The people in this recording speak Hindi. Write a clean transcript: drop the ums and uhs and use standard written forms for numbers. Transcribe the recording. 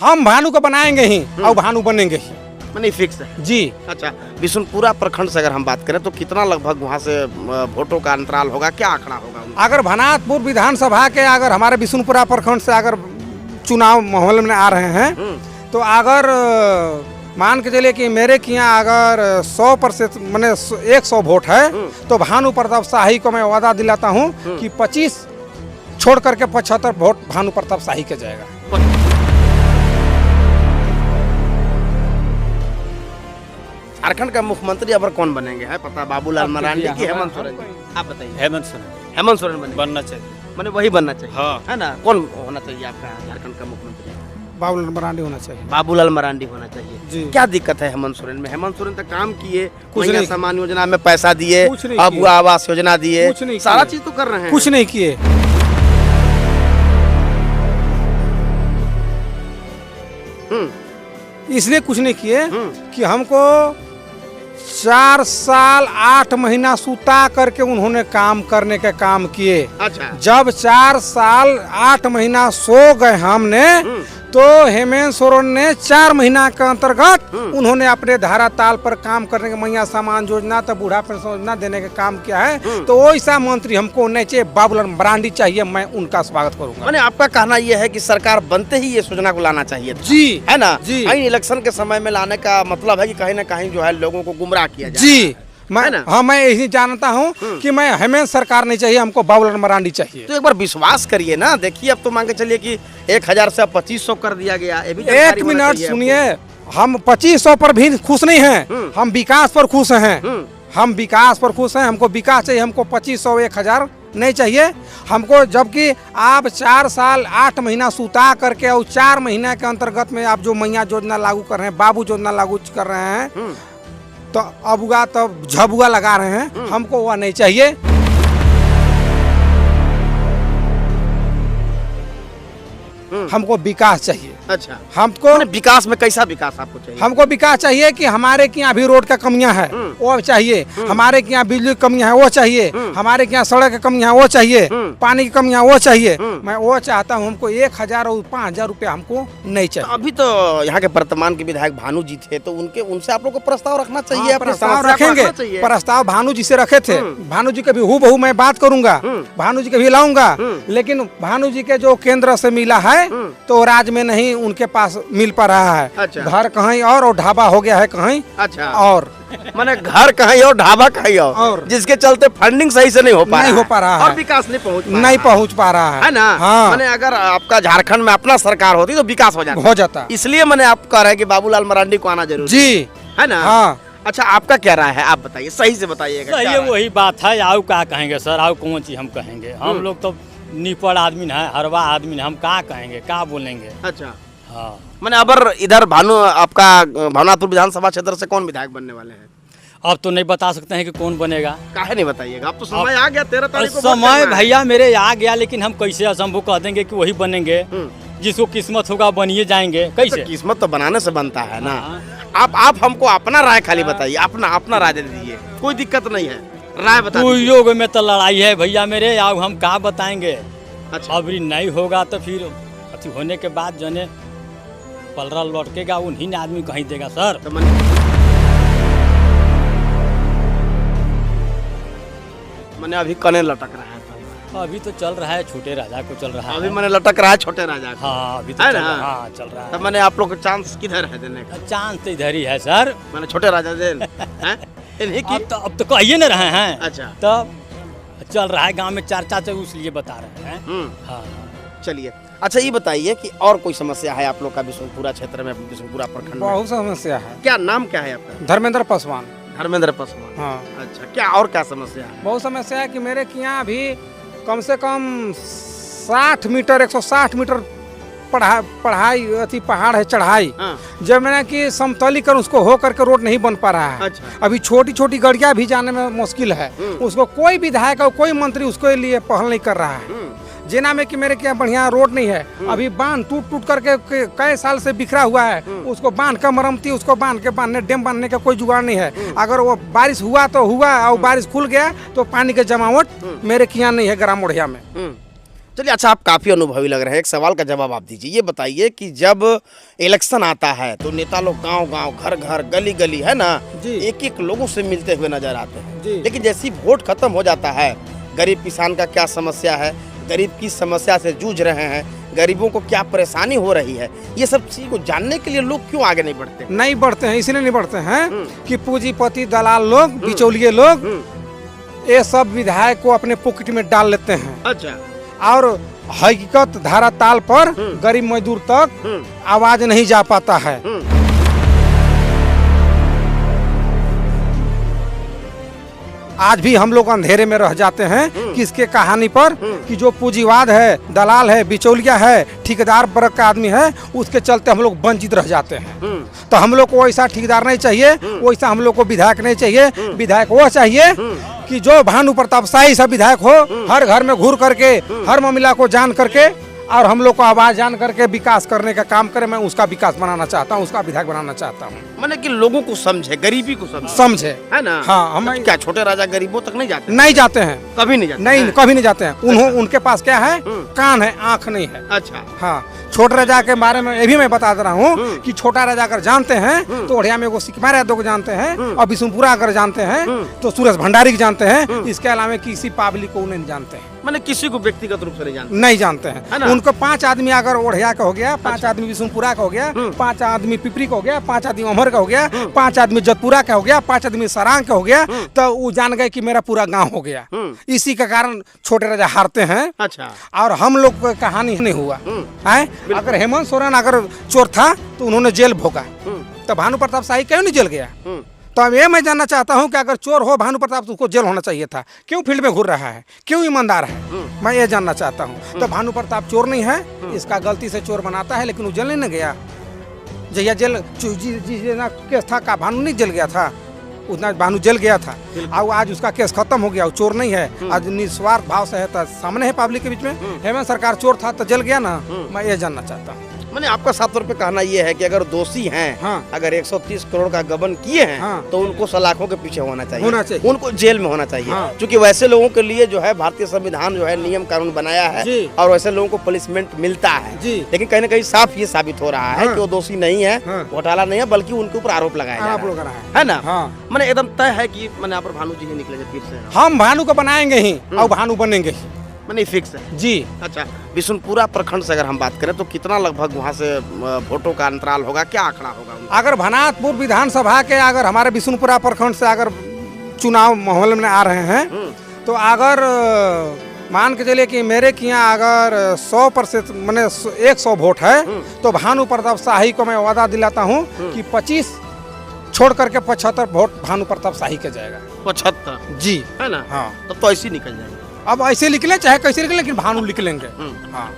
हम भानु को बनाएंगे ही और भानु बनेंगे ही, नहीं फिक्स है जी। अच्छा, बिशुनपुरा प्रखंड से अगर हम बात करें तो कितना लगभग वहाँ से वोटों का अंतराल होगा, क्या आंकड़ा होगा? अगर भनातपुर विधानसभा के अगर हमारे बिशुनपुरा प्रखंड से अगर चुनाव माहौल में आ रहे हैं तो अगर मान के चलिए कि मेरे के यहाँ अगर 100% मैंने 100 वोट है तो भानु प्रताप शाही को मैं वादा दिलाता हूँ कि 25 छोड़ करके 75 वोट भानु प्रताप शाही के जाएगा। झारखंड का मुख्यमंत्री अब कौन बनेंगे, है पता? बाबूलाल मरांडी की हेमंत सोरेन? आप बताइए। हेमंत सोरेन बनना चाहिए, मैंने वही बनना चाहिए, हाँ। है ना? कौन होना चाहिए आपका झारखंड का मुख्यमंत्री? बाबूलाल मरांडी होना चाहिए। बाबूलाल मरांडी होना चाहिए जी। क्या दिक्कत है हेमंत सोरेन में? हेमंत सोरेन तो काम किए, कुछ महिला नहीं। सम्मान योजना में पैसा दिए, कुछ नहीं अब किए। आवास योजना दिए, कुछ नहीं सारा किए। चीज तो कर रहे हैं। कुछ नहीं किए। इसलिए कुछ नहीं किए कि हमको 4 साल 8 महीना सुता करके उन्होंने काम करने के काम किए। अच्छा, जब 4 साल 8 महीना सो गए हमने तो हेमंत सोरेन ने 4 महीना के अंतर्गत उन्होंने अपने धारा ताल पर काम करने के महिला सम्मान योजना तो बूढ़ा पेंशन योजना देने का काम किया है। तो वैसा मंत्री हमको नहीं चाहिए, बाबूलाल मरांडी चाहिए। मैं उनका स्वागत करूंगा। मैंने आपका कहना यह है कि सरकार बनते ही ये योजना को लाना चाहिए था, जी, है ना? जी। कहीं इलेक्शन के समय में लाने का मतलब है कि कहीं ना कहीं जो है लोगों को गुमराह किया जाए। जी, है ना? हाँ, मैं यही जानता हूँ कि मैं हेमंत सरकार नहीं चाहिए, हमको बाबूलाल मरांडी चाहिए। तो एक बार विश्वास करिए ना, देखिए अब तो मान के चलिए कि 1000 से 2500 कर दिया गया। ये भी जानकारी एक होना मिनट चाहिए सुनिए, आपको। हम 2500 पर भी खुश नहीं हैं, हम विकास पर खुश हैं। हम विकास पर खुश हैं, हमको विकास चाहिए, हमको 2500 1000 नहीं चाहिए हमको। जबकि आप 4 साल 8 महीना सुता करके और 4 महीने के अंतर्गत में आप जो मैया योजना लागू कर रहे हैं, बाबू योजना लागू कर रहे हैं, तो अबुआ तो झबुआ लगा रहे हैं, हमको वह नहीं चाहिए। हमको विकास चाहिए। अच्छा, हमको मैंने विकास में कैसा विकास आपको चाहिए? हमको विकास चाहिए कि हमारे के यहाँ भी रोड का कमियां है वो चाहिए, हमारे के यहाँ बिजली की कमियां है वो चाहिए, हमारे के यहाँ सड़क की कमियां है वो चाहिए, पानी की कमियां वो चाहिए। मैं वो चाहता हूँ। हमको 1000 और 5000 रुपया हमको नहीं तो चाहिए। अभी तो यहाँ के वर्तमान के विधायक भानु जी थे, तो उनसे आप लोग को प्रस्ताव रखना चाहिए। हाँ, अपनी प्रस्ताव समस्या को रखेंगे। रखना चाहिए। प्रस्ताव भानु जी से रखे थे, भानु जी के भी हूबहू मैं बात करूंगा, भानु जी के भी लाऊंगा। लेकिन भानु जी के जो केंद्र से मिला है तो राज्य में नहीं उनके पास मिल पा रहा है। अच्छा। घर कहीं और ढाबा हो गया है कहीं अच्छा, और मैंने घर कहीं और ढाबा कहीं और, जिसके चलते फंडिंग सही से नहीं हो पा रहा है और विकास नहीं पहुंच पा रहा है ना? हाँ। मैंने अगर आपका झारखंड में अपना सरकार होती तो विकास हो जाता। इसलिए मैंने आप कह रहे हैं कि बाबूलाल मरांडी को आना जरूरी जी, है ना? हाँ। अच्छा, आपका क्या राय है? आप बताइए, सही से बताइएगा। सही है, वही बात है। आओ क्या कहेंगे सर, आओ कौन चीज हम कहेंगे? हम लोग तो निपड़ आदमी है, हरवा आदमी है, हम क्या कहेंगे, क्या बोलेंगे? अच्छा, हाँ, मैंने अबर इधर आपका भवनाथपुर विधानसभा क्षेत्र से कौन विधायक बनने वाले हैं? अब तो नहीं बता सकते हैं कि कौन बनेगा। काहे नहीं बताइएगा? अब तो समय आ गया, 13 तारीख को वोट समय करना है। भैया मेरे आ गया, लेकिन हम कैसे असंभव कह देंगे कि वही बनेंगे? जिसको किस्मत होगा बनिए जाएंगे। कैसे? तो किस्मत तो बनाने से बनता है ना। आप हमको अपना राय खाली बताइए, अपना राय दे दीजिए, कोई दिक्कत नहीं है, राय बता दीजिए। योग में तो लड़ाई है भैया मेरे, आओ हम क्या बताएंगे? अच्छा, अभी नहीं होगा तो फिर अति होने के बाद जने पलरा लौटकेगा, उन्हीं ने आदमी कहीं देगा सर। तो मैंने अभी कने लटक रहा है। अभी तो चल रहा है, छोटे राजा को चल रहा है। अभी मैंने लटक रहा है छोटे राजा को। हाँ, अभी तो है चल ना? रहा, हाँ, चल रहा है। तब मैंने आप लोग को चांस किधर है देने का? चांस तो इधर ही है सर। मैंने छोटे राजा दे हैं? इन्हीं की। अब तो कहिए न रहे हैं। अच्छा, तब चल रहा है गांव में चर्चा, से इसलिए बता रहे हैं। हाँ, चलिए। अच्छा, ये बताइए कि और कोई समस्या है आप लोग का बिशुनपुरा क्षेत्र में, बिशुनपुरा प्रखंड में? बहुत समस्या है। क्या नाम क्या है आपका? धर्मेंद्र पासवान। धर्मेंद्र पासवान। हाँ। अच्छा, क्या और क्या समस्या है? बहुत समस्या है कि मेरे के यहाँ अभी कम से कम 60 मीटर 160 मीटर पढ़ाई अति पहाड़ है चढ़ाई। हाँ। जब मैंने कि समतलीकरण उसको हो करके रोड नहीं बन पा रहा है। अच्छा। अभी छोटी छोटी गड़िया भी जाने में मुश्किल है। उसको कोई विधायक और कोई मंत्री उसके लिए पहल नहीं कर रहा है। जेना में कि मेरे क्या बढ़िया रोड नहीं है। अभी बांध टूट करके कई साल से बिखरा हुआ है। उसको बांध का मरम्मती, उसको बांध के बांधने डैम बांधने का कोई जुगाड़ नहीं है। अगर वो बारिश हुआ तो हुआ और बारिश खुल गया तो पानी का जमावट मेरे के यहाँ नहीं है ग्राम ओढ़िया में। चलिए, अच्छा आप काफी अनुभवी लग रहे हैं, एक सवाल का जवाब आप दीजिए। ये बताइए कि जब इलेक्शन आता है तो नेता लोग गांव-गांव, घर-घर, गली-गली, है ना, जी। एक-एक लोगों से मिलते हुए नजर आते हैं। जी। लेकिन जैसे ही वोट खत्म हो जाता है, गरीब किसान का क्या समस्या है, गरीब किस समस्या से जूझ रहे हैं, गरीबों को क्या परेशानी हो रही है, ये सब चीज को जानने के लिए लोग क्यों आगे नहीं बढ़ते? नहीं बढ़ते हैं, इसलिए नहीं बढ़ते हैं कि पूंजीपति दलाल लोग, बिचौलिए लोग ये सब विधायक को अपने पॉकेट में डाल लेते हैं अच्छा। और हकीकत धारा ताल पर गरीब मजदूर तक आवाज नहीं जा पाता है। आज भी हम लोग अंधेरे में रह जाते हैं किसके कहानी पर कि जो पूंजीवाद है, दलाल है, बिचौलिया है, ठेकेदार वर्ग का आदमी है, उसके चलते हम लोग वंचित रह जाते हैं। तो हम लोग को वैसा ठेकेदार नहीं चाहिए, वैसा हम लोग को विधायक नहीं चाहिए। विधायक वो चाहिए कि जो भानु प्रताप शाही सा विधायक हो, हर घर में घूर करके हर मामला को जान करके और हम लोग को आवाज जान करके विकास करने का काम करे। मैं उसका विकास बनाना चाहता हूँ, उसका विधायक बनाना चाहता हूँ। मैंने कि लोगों को समझे, गरीबी को समझे, है ना। हाँ, हम क्या छोटे राजा गरीबों तक नहीं जाते? नहीं जाते हैं, कभी नहीं जाते? नहीं, कभी नहीं जाते हैं। उनके पास क्या है, कान है, आँख नहीं है। अच्छा। हाँ, छोटे राजा के बारे में ये भी मैं बता दे रहा हूँ कि छोटा राजा अगर जानते हैं तो ओढ़िया में वो सिकमार यादव को जानते हैं, और बिशुनपुरा अगर जानते हैं तो सूरज भंडारी को जानते हैं। इसके अलावा किसी पब्लिक को नहीं जानते हैं, मैंने किसी को व्यक्तिगत रूप से नहीं जानते है हैं। ना? उनको 5 आदमी अगर ओढ़िया का हो गया, 5 आदमी बिशुनपुरा का हो गया, 5 आदमी पिपरी का हो गया, 5 आदमी अमर का हो गया, 5 आदमी जतपुरा का हो गया, 5 आदमी सरांग का हो गया, तो वो जान गए कि मेरा पूरा गांव हो गया। इसी के कारण छोटे राजा हारते हैं। अच्छा। और हम लोग को कहानी नहीं हुआ है। अगर हेमंत सोरेन अगर चोर था तो उन्होंने जेल भोगा, तो भानु प्रताप शाही क्यों नहीं जेल गया? तो अब ये मैं जानना चाहता हूँ कि अगर चोर हो भानु प्रताप तो उसको जेल होना चाहिए था, क्यों फील्ड में घूर रहा है, क्यों ईमानदार है? मैं ये जानना चाहता हूँ। तो भानु प्रताप चोर नहीं है, इसका गलती से चोर बनाता है, लेकिन वो जेल नहीं गया। जया जेल जिस केस था का भानु नहीं जेल गया था, उतना भानु जेल गया था। और आज उसका केस खत्म हो गया, वो चोर नहीं है, आज निस्वार्थ भाव से है, तो सामने है पब्लिक के बीच में। हेमंत सरकार चोर था तो जेल गया ना। मैं ये जानना चाहता हूँ। मैंने आपका साफ तौर पे कहना ये है कि अगर दोषी हैं, हाँ। अगर 130 करोड़ का गबन किए हैं, हाँ। तो उनको सलाखों के पीछे होना चाहिए, उनको जेल में होना चाहिए। हाँ। क्योंकि वैसे लोगों के लिए जो है भारतीय संविधान जो है नियम कानून बनाया है, और वैसे लोगों को पनिशमेंट मिलता है। लेकिन कहीं ना कहीं साफ ये साबित हो रहा है कि वो दोषी नहीं है, घोटाला नहीं है, बल्कि उनके ऊपर आरोप लगाया जा रहा है ना। मैंने एकदम तय है कि मैंने यहाँ पर भानु जी ही निकलेंगे फिर से। हम भानु को बनाएंगे ही और भानु बनेंगे ही, मैंने फिक्स है जी। अच्छा, बिशुनपुरा प्रखंड से अगर हम बात करें तो कितना लगभग वहाँ से वोटों का अंतराल होगा, क्या आंकड़ा होगा? अगर भनातपुर विधानसभा के अगर हमारे बिशुनपुरा प्रखंड से अगर चुनाव माहौल में आ रहे हैं, तो अगर मान के चलिए कि मेरे के यहाँ अगर 100% मैंने 100 वोट है, तो भानु प्रताप शाही को मैं वादा दिलाता हूँ कि 25 छोड़ करके 75 वोट भानु प्रताप शाही के जाएगा। 75 जी, है ना। हाँ, तब तो ऐसे ही निकल जाएगा। अब ऐसे निकले चाहे कैसे निकले, लेकिन भानु निकलेंगे। हाँ।